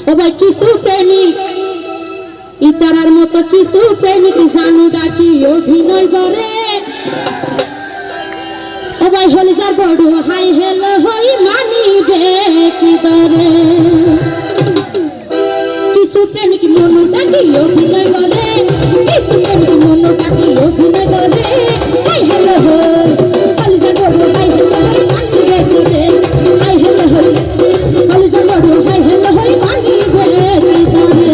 ও ভাই কিছু প্রেমিক ইতারার মতো কিছু প্রেমিক জানু ডাকি অভিনয় করে। ও ভাই হলিজার বড় হাই হেলো হই মানিবে কি দরে। কিছু প্রেমিক মন ডাকি অভিনয় করে, কিছু প্রেমিক মন ডাকি অভিনয় করে। হাই হেলো হই হলিজার বড় হাই হেলো হই মানিবে করে। হাই হেলো হই হলিজার বড় হাই হেলো হই মানিবে কি দরে।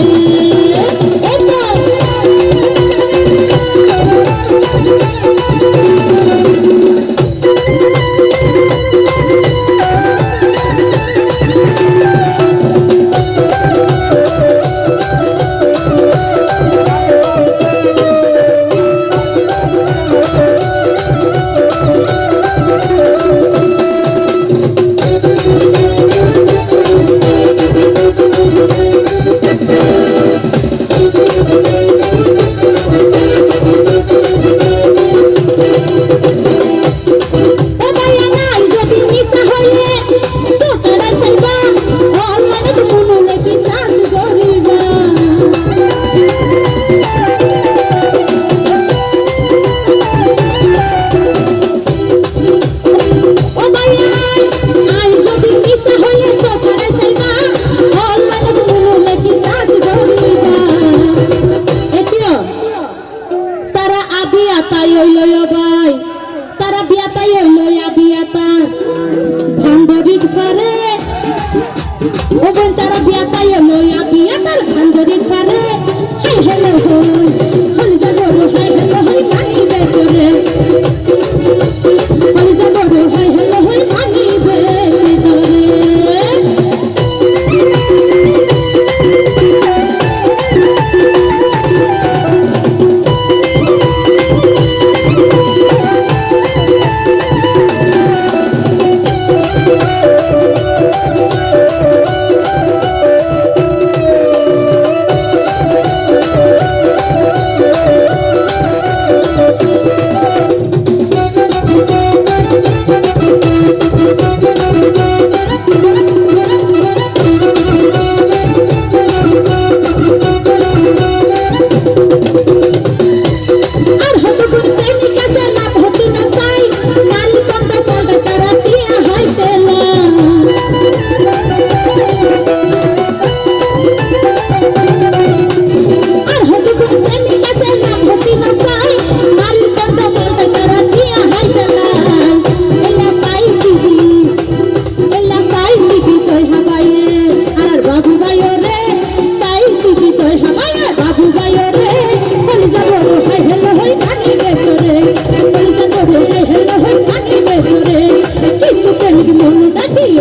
তারা বিয়াতাই হইল বিয়াতা ভান্ডরির ফারে। ও বোন তারা বিয়াতাই হইল বিয়াতার ভান্ডরির ফারে। হাই হেলো হই হলিজা বড় হাই হেলো হই মানিবে করে। হলিজা বড় হাই হেলো হই মানিবে করে।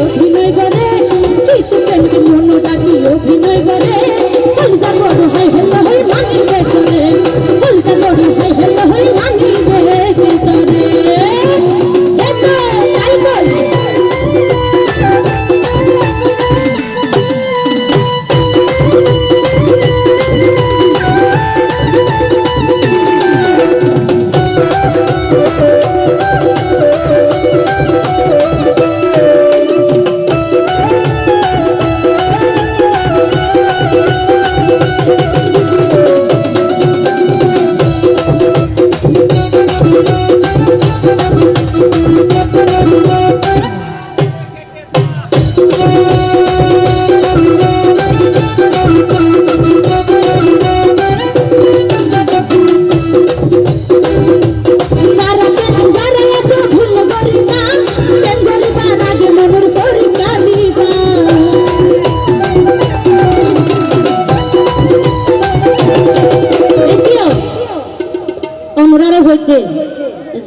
অভিনয় করে কিছু প্রেমিক মন ডাকি অভিনয় করে। হলিজা বড় হাই হেলো হই মানিবে করে। হলিজা বড় হাই হেলো হই মানিবে কি করে।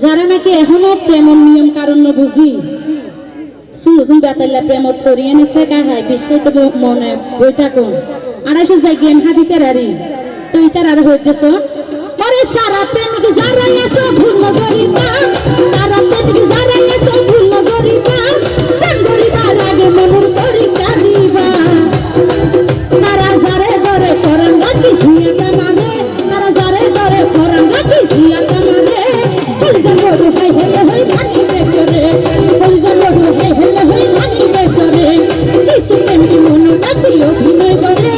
যারা নাকি এখনো প্রেমর নিয়ম কারণ বুঝি শুনুন বেতাল্লা প্রেমত ফরিয়ে নিছে কাহাই বিশ্বের তো মনে বই থাকুন 250 জায়গায় হাদিতে রারি তো ইতার আর হইতেছ। আরে সারা প্রেমিক যারা এসো ভুল গরিবা, সারা প্রেমিক যারা এসো ভুল গরিবা, প্রেম গরিবা লাগে মনুর করি কাঁদিবা। তারা যারে ধরে করেন নাকি ঝিয়াতে মানে, তারা যারে ধরে করেন নাকি ঝিয়াতে মানে। হলিজা বড় হাই হেলে হই মানিবে করে, হলিজা বড় হাই হেলে হই মানিবে করে। কিছু প্রেমিক শুনো না প্রিয় অভিনয় করে